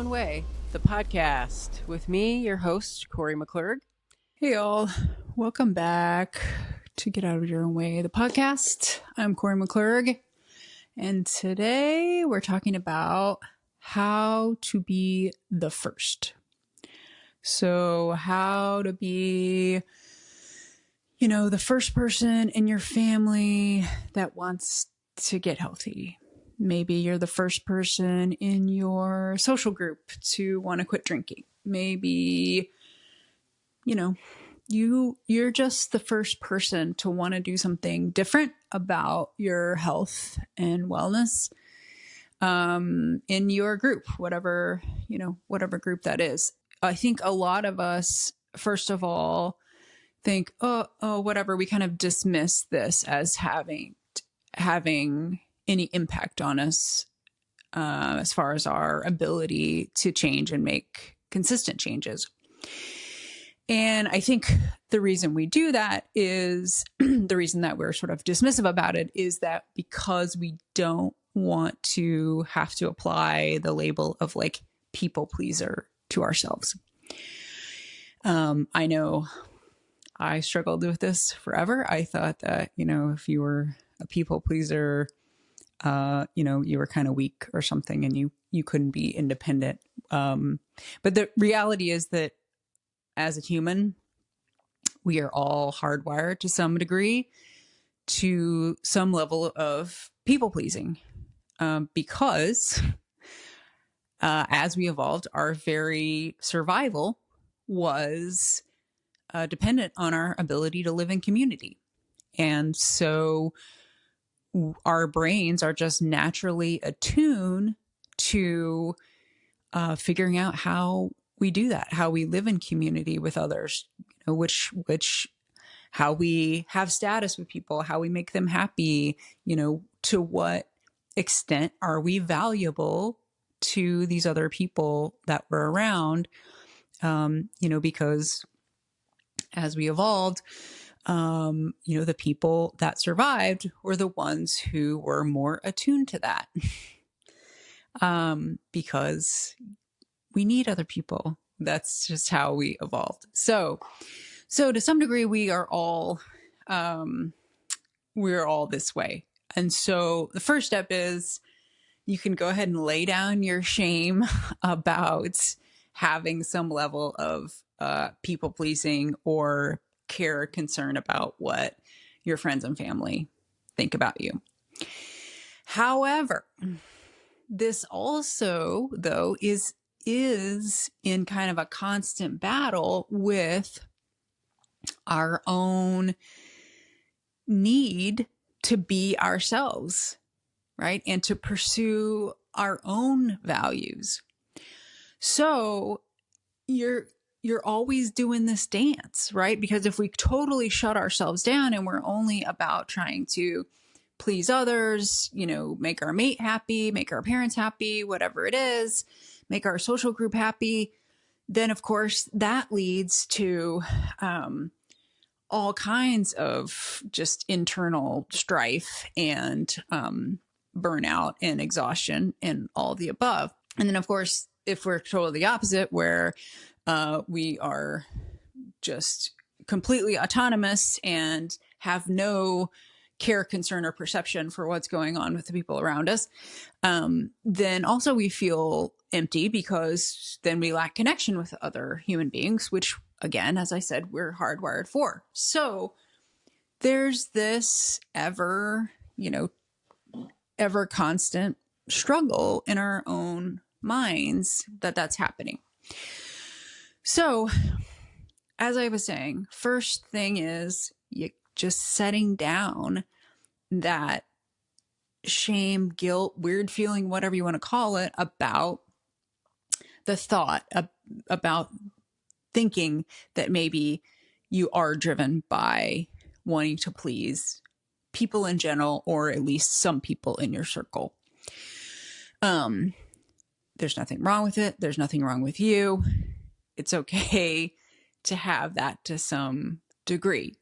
Own Way, the podcast with me, your host, Kori McClurg. Hey, all. Welcome back to Get Out of Your Own Way, the podcast. I'm Kori McClurg, and today we're talking about how to be the first. So, how to be, the first person in your family that wants to get healthy. Maybe you're the first person in your social group to want to quit drinking. Maybe, you're just the first person to want to do something different about your health and wellness in your group, whatever group that is. I think a lot of us, first of all, think, oh, whatever. We kind of dismiss this as having any impact on us as far as our ability to change and make consistent changes. And I think the reason we do that is the reason that we're sort of dismissive about it is that because we don't want to have to apply the label of like people pleaser to ourselves. I know I struggled with this forever. I thought that, if you were a people pleaser, you were kind of weak or something and you couldn't be independent. But the reality is that as a human, we are all hardwired to some degree to some level of people pleasing because as we evolved, our very survival was dependent on our ability to live in community. And so our brains are just naturally attuned to figuring out how we do that, how we live in community with others, how we have status with people, how we make them happy, to what extent are we valuable to these other people that we're around, because as we evolved, the people that survived were the ones who were more attuned to that because we need other people. That's just how we evolved. So to some degree, we're all this way. And so the first step is you can go ahead and lay down your shame about having some level of people pleasing or care or concern about what your friends and family think about you. However, this also, though, is in kind of a constant battle with our own need to be ourselves, right? And to pursue our own values. So you're always doing this dance, right? Because if we totally shut ourselves down and we're only about trying to please others, make our mate happy, make our parents happy, whatever it is, make our social group happy, then of course that leads to all kinds of just internal strife and burnout and exhaustion and all the above. And then of course, if we're totally the opposite, where we are just completely autonomous and have no care, concern, or perception for what's going on with the people around us, then also we feel empty because then we lack connection with other human beings, which again, as I said, we're hardwired for. So there's this ever constant struggle in our own minds that's happening. So as I was saying, first thing is you just setting down that shame, guilt, weird feeling, whatever you want to call it, about the thought about thinking that maybe you are driven by wanting to please people in general, or at least some people in your circle. There's nothing wrong with it. There's nothing wrong with you. It's okay to have that to some degree.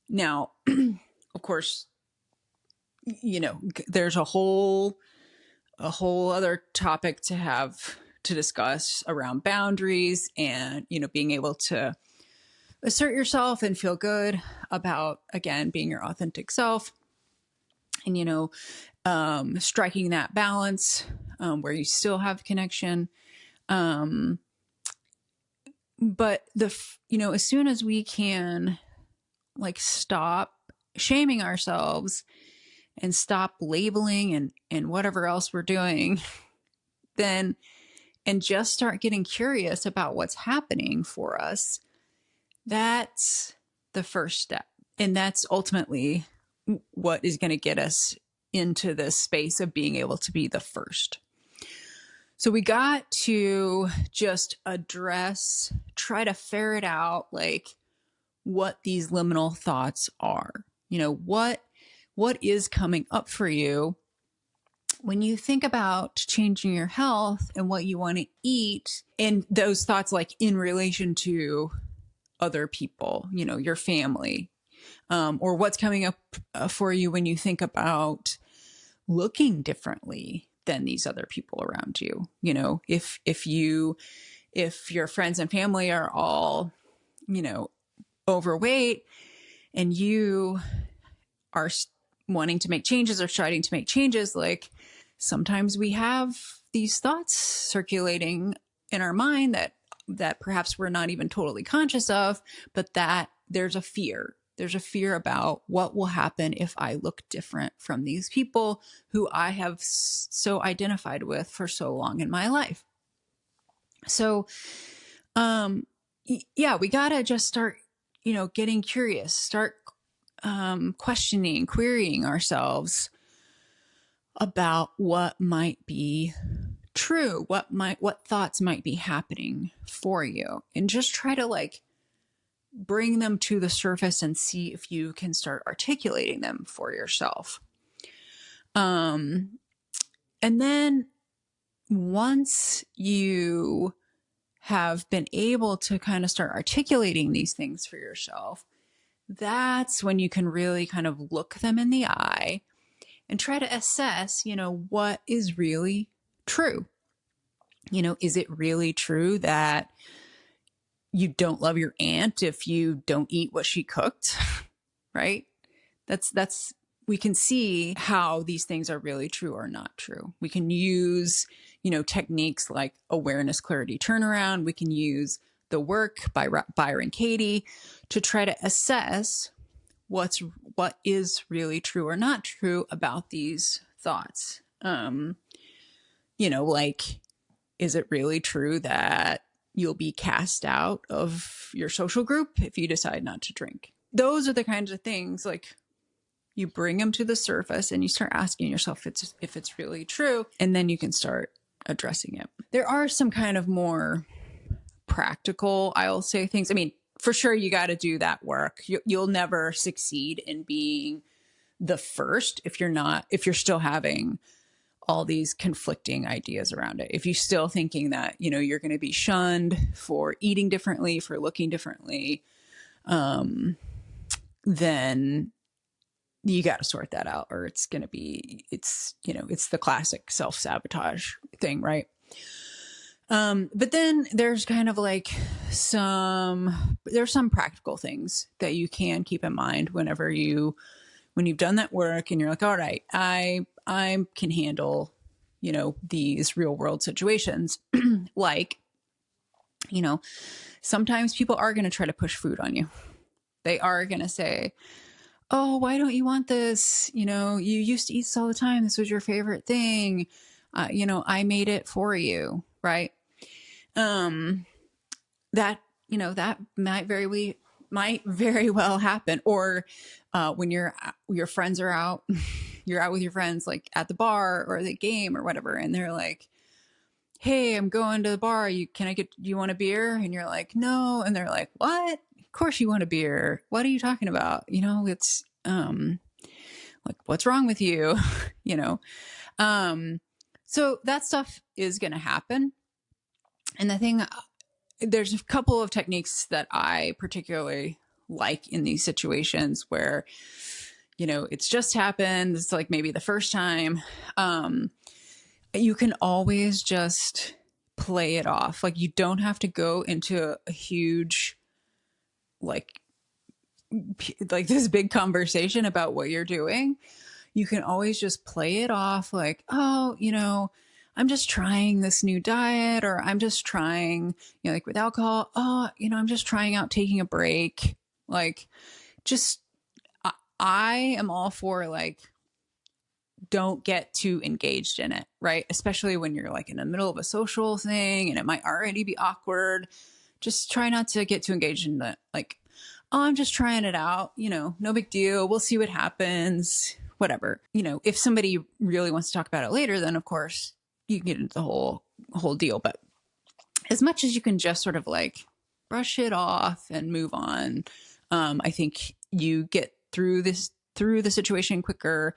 Now, of course, there's a whole other topic to have to discuss around boundaries and, being able to assert yourself and feel good about, again, being your authentic self and, striking that balance where you still have connection. But as soon as we can stop shaming ourselves and stop labeling and whatever else we're doing, then, and just start getting curious about what's happening for us, that's the first step. And that's ultimately what is going to get us into this space of being able to be the first. So we got to just try to ferret out what these liminal thoughts are. What is coming up for you when you think about changing your health and what you want to eat, and those thoughts in relation to other people, your family, or what's coming up for you when you think about looking differently than these other people around you. If your friends and family are all, overweight and you are wanting to make changes or starting to make changes, sometimes we have these thoughts circulating in our mind that perhaps we're not even totally conscious of, but that there's a fear. There's a fear about what will happen if I look different from these people who I have so identified with for so long in my life. So, we gotta just start, getting curious, start questioning, querying ourselves about what might be true, what thoughts might be happening for you, and just try to bring them to the surface and see if you can start articulating them for yourself. And then once you have been able to kind of start articulating these things for yourself, that's when you can really kind of look them in the eye and try to assess, what is really true. Is it really true that you don't love your aunt if you don't eat what she cooked, right? We can see how these things are really true or not true. We can use, techniques like awareness, clarity, turnaround. We can use the work by Byron Katie to try to assess what is really true or not true about these thoughts. Is it really true that you'll be cast out of your social group if you decide not to drink? Those are the kinds of things you bring them to the surface and you start asking yourself if it's really true, and then you can start addressing it. There are some kind of more practical, I'll say, things. I mean, for sure, you got to do that work. You'll never succeed in being the first if you're still having all these conflicting ideas around it. If you're still thinking that, you're going to be shunned for eating differently, for looking differently, then you got to sort that out, or it's the classic self-sabotage thing, right? But then there's kind of there's some practical things that you can keep in mind when you've done that work and you're like, all right, I can handle, these real world situations. Sometimes people are going to try to push food on you. They are going to say, oh, why don't you want this? You used to eat this all the time. This was your favorite thing. I made it for you. Right. That might very well happen. Or, when your friends are out, you're out with your friends, at the bar or the game or whatever. And they're like, hey, I'm going to the bar. Do you want a beer? And you're like, no. And they're like, what? Of course you want a beer. What are you talking about? It's, what's wrong with you? So that stuff is going to happen. And there's a couple of techniques that I particularly like in these situations where, it's just happened. It's maybe the first time. You can always just play it off. Like, you don't have to go into a huge, like, this big conversation about what you're doing. You can always just play it off like, oh, I'm just trying this new diet, or I'm just trying, like with alcohol, oh, I'm just trying out taking a break. Like, just, I am all for, like, don't get too engaged in it, right? Especially when you're like in the middle of a social thing and it might already be awkward. Just try not to get too engaged in the, like, oh, I'm just trying it out, no big deal. We'll see what happens, whatever. If somebody really wants to talk about it later, then of course you can get into the whole deal. But as much as you can just sort of like brush it off and move on, I think you get through the situation quicker.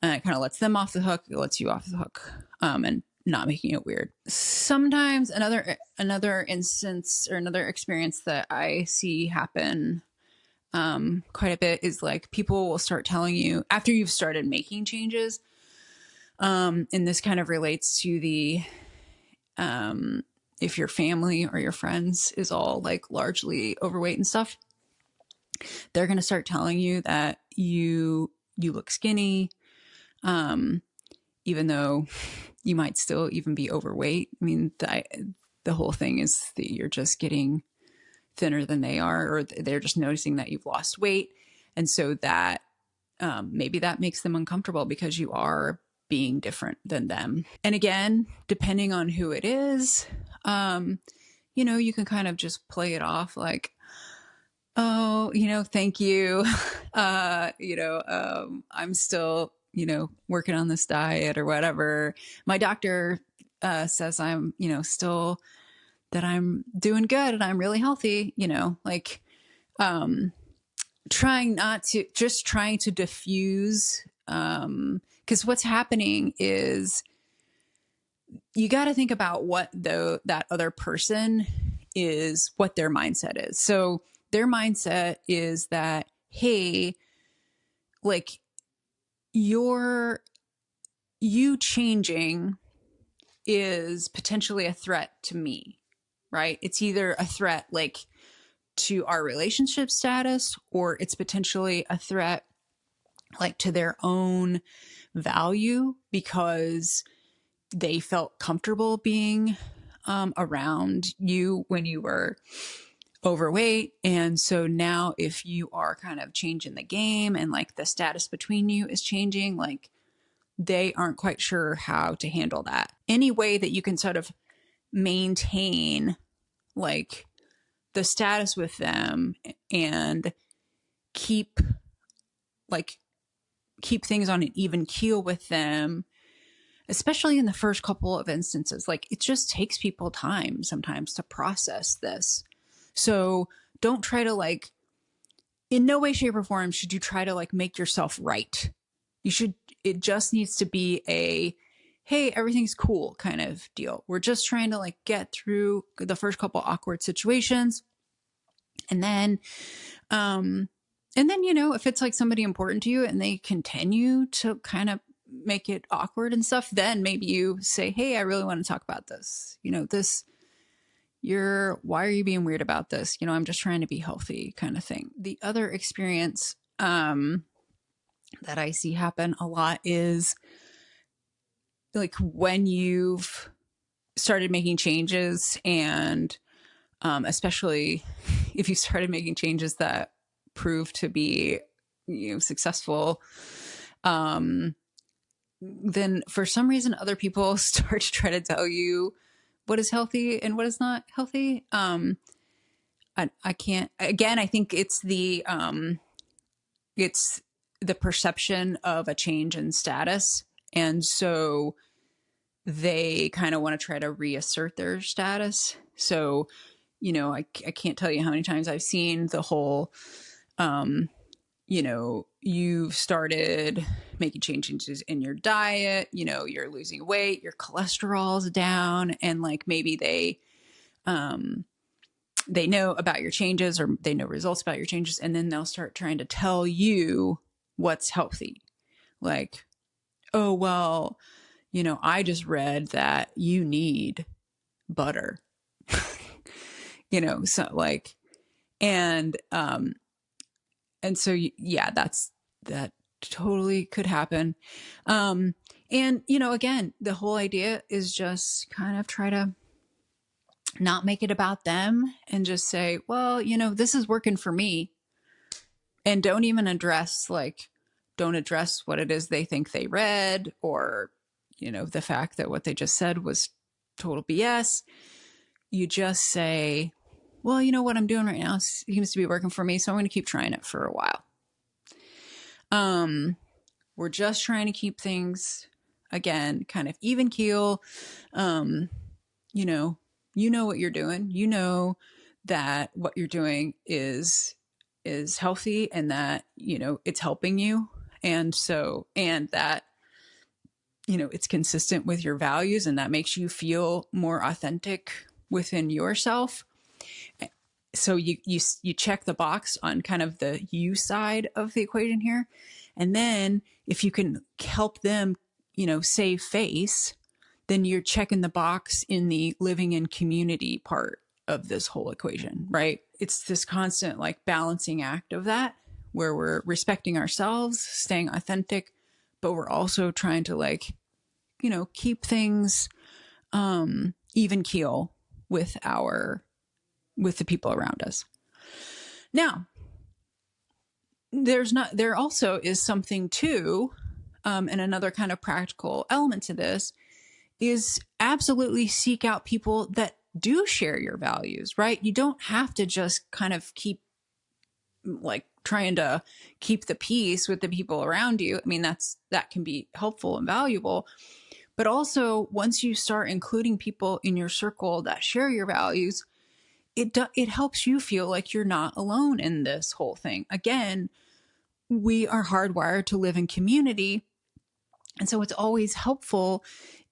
It kind of lets them off the hook. It lets you off the hook, and not making it weird. Sometimes another instance or another experience that I see happen quite a bit is like people will start telling you after you've started making changes. And this kind of relates to the if your family or your friends is all like largely overweight and stuff, they're going to start telling you that you look skinny, even though you might still even be overweight. I mean, the whole thing is that you're just getting thinner than they are, or they're just noticing that you've lost weight. And so that maybe that makes them uncomfortable because you are being different than them. And again, depending on who it is, you can kind of just play it off like, oh, thank you. I'm still, working on this diet or whatever. My doctor says I'm, still that I'm doing good and I'm really healthy, like trying to diffuse. Because what's happening is you got to think about what that other person is, what their mindset is. So their mindset is that, hey, like you changing is potentially a threat to me, right? It's either a threat like to our relationship status, or it's potentially a threat like to their own value because they felt comfortable being around you when you were overweight. And so now if you are kind of changing the game and like the status between you is changing, like they aren't quite sure how to handle that. Any way that you can sort of maintain like the status with them and keep things on an even keel with them, especially in the first couple of instances. Like, it just takes people time sometimes to process this. So don't try to like, in no way, shape, or form should you try to like make yourself right. It just needs to be a, hey, everything's cool kind of deal. We're just trying to like get through the first couple awkward situations. And then, if it's like somebody important to you and they continue to kind of make it awkward and stuff, then maybe you say, hey, I really want to talk about this. Why are you being weird about this? I'm just trying to be healthy kind of thing. The other experience, that I see happen a lot is like when you've started making changes, and especially if you started making changes that prove to be successful, then for some reason other people start to try to tell you what is healthy and what is not healthy. I can't, again, I think it's the perception of a change in status. And so they kind of want to try to reassert their status. So, I can't tell you how many times I've seen the whole, you've started making changes in your diet, you're losing weight, your cholesterol's down, and like maybe they know about your changes, or they know results about your changes, and then they'll start trying to tell you what's healthy. Like, oh, well, I just read that you need butter. So like, and so yeah, that totally could happen. And again, the whole idea is just kind of try to not make it about them and just say, well, this is working for me. And don't even address don't address what it is they think they read, or the fact that what they just said was total BS. You just say, well, what I'm doing right now seems to be working for me, so I'm going to keep trying it for a while. We're just trying to keep things, again, kind of even keel. You know what you're doing. You know that what you're doing is healthy, and that it's helping you, and that it's consistent with your values, and that makes you feel more authentic within yourself. So you check the box on kind of the you side of the equation here. And then if you can help them save face, then you're checking the box in the living in community part of this whole equation, right? It's this constant balancing act of that, where we're respecting ourselves, staying authentic, but we're also trying to keep things even keel with the people around us. Now, there also is something too, and another kind of practical element to this is absolutely seek out people that do share your values, right? You don't have to just kind of keep trying to keep the peace with the people around you. I mean, that can be helpful and valuable. But also, once you start including people in your circle that share your values, it helps you feel like you're not alone in this whole thing. Again, we are hardwired to live in community. And so it's always helpful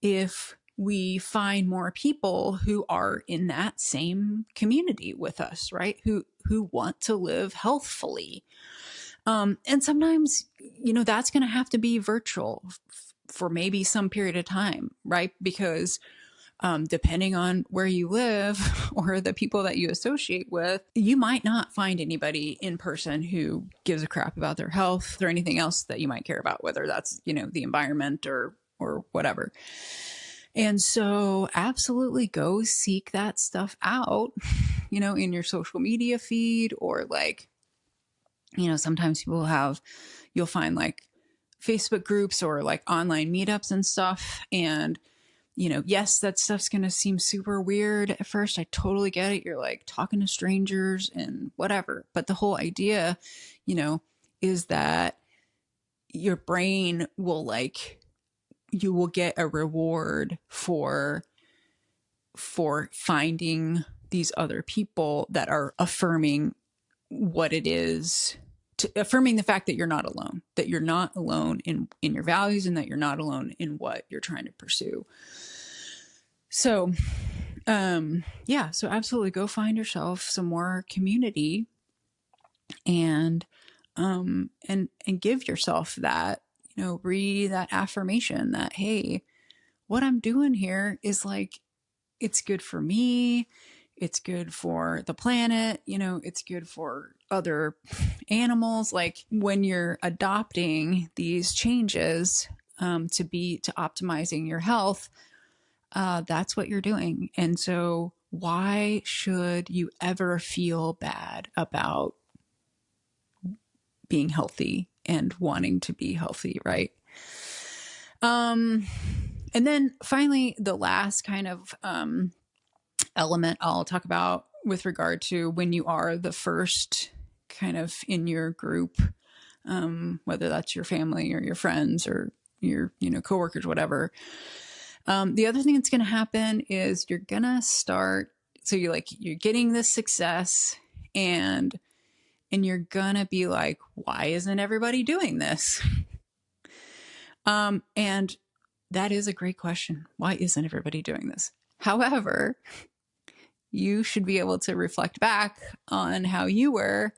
if we find more people who are in that same community with us, right? Who want to live healthfully. And sometimes, that's going to have to be virtual for maybe some period of time, right? Because depending on where you live or the people that you associate with, you might not find anybody in person who gives a crap about their health or anything else that you might care about, whether that's, the environment or whatever. And so absolutely go seek that stuff out, in your social media feed, or sometimes you'll find Facebook groups or online meetups and stuff. And yes, that stuff's going to seem super weird at first. I totally get it. You're talking to strangers and whatever. But the whole idea, is that your brain will you will get a reward for finding these other people that are affirming what it is, affirming the fact that you're not alone, in your values, and that you're not alone in what you're trying to pursue. So, so absolutely go find yourself some more community, and give yourself that, read that affirmation that, hey, what I'm doing here is it's good for me. It's good for the planet. It's good for other animals. When you're adopting these changes, to optimizing your health, that's what you're doing. And so why should you ever feel bad about being healthy and wanting to be healthy, right? And then finally, the last kind of element I'll talk about with regard to when you are the first kind of in your group, whether that's your family or your friends or your coworkers, whatever. The other thing that's going to happen is you're going to start, so you're getting this success, and you're going to be like, why isn't everybody doing this? And that is a great question. Why isn't everybody doing this? However, you should be able to reflect back on how you were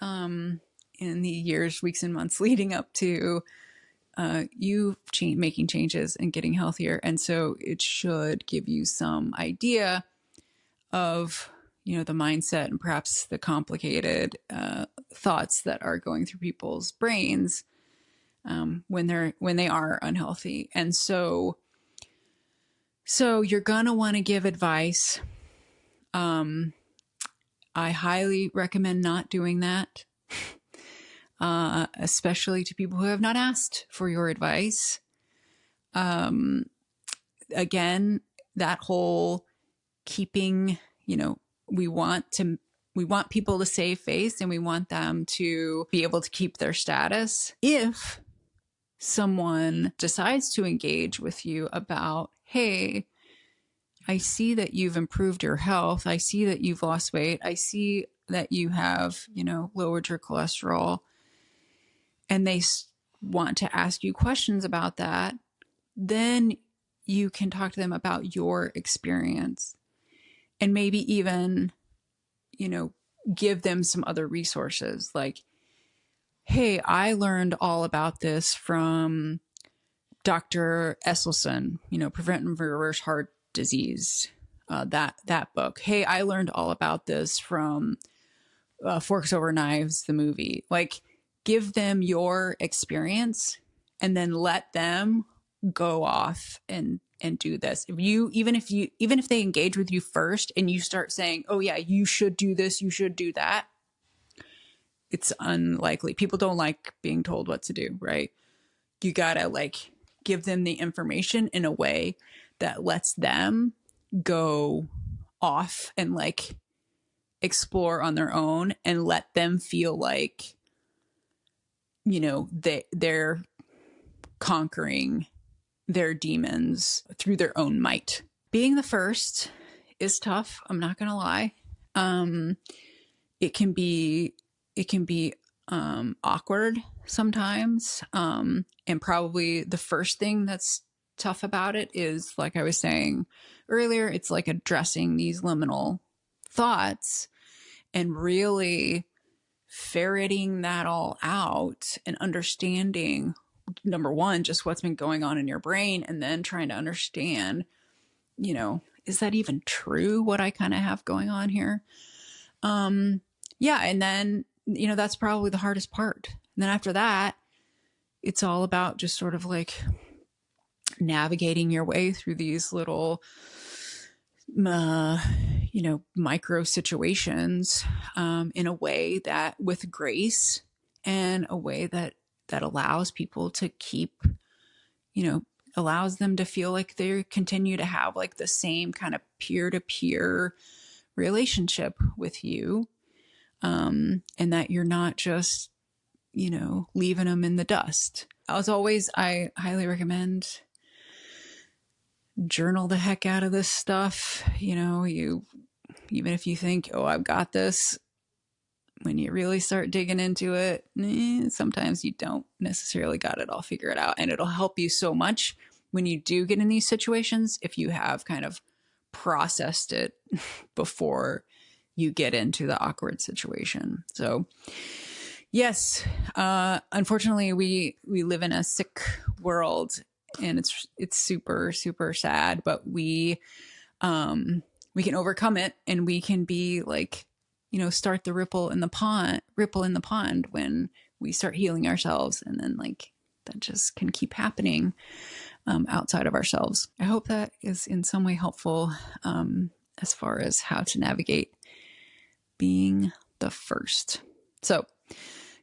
in the years, weeks, and months leading up to making changes and getting healthier. And so it should give you some idea of, the mindset and perhaps the complicated thoughts that are going through people's brains when they are unhealthy. And so you're gonna want to give advice. I highly recommend not doing that, especially to people who have not asked for your advice. Again, that whole keeping, we want people to save face, and we want them to be able to keep their status. If someone decides to engage with you about, hey, I see that you've improved your health. I see that you've lost weight. I see that you have, lowered your cholesterol. And they want to ask you questions about that. Then you can talk to them about your experience and maybe even, give them some other resources like, hey, I learned all about this from Dr. Esselson, Prevent and Reverse Heart Disease, that book. Hey, I learned all about this from Forks Over Knives, the movie. Like, give them your experience and then let them go off and do this. Even if they engage with you first and you start saying, oh yeah, you should do this, you should do that, it's unlikely. People don't like being told what to do, right? You gotta give them the information in a way that lets them go off and explore on their own and let them feel like, they're conquering their demons through their own might. Being the first is tough. I'm not going to lie. It can be awkward sometimes. And probably the first thing that's tough about it is, like I was saying earlier, it's like addressing these liminal thoughts and really ferreting that all out and understanding, number one, just what's been going on in your brain, and then trying to understand, is that even true, what I kind of have going on here? Yeah. And then, that's probably the hardest part. And then after that, it's all about just sort of navigating your way through these little, micro situations in a way that with grace and a way that allows people to keep, allows them to feel like they continue to have the same kind of peer-to-peer relationship with you. And that you're not just, leaving them in the dust. As always, I highly recommend journal the heck out of this stuff. Even if you think, oh, I've got this, when you really start digging into it, sometimes you don't necessarily got it all figured out. And it'll help you so much when you do get in these situations if you have kind of processed it before you get into the awkward situation. So yes, unfortunately we live in a sick world, and it's super, super sad, but we can overcome it, and we can be start the ripple in the pond when we start healing ourselves, and then that just can keep happening outside of ourselves. I hope that is in some way helpful as far as how to navigate being the first. So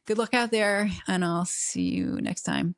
good luck out there, and I'll see you next time.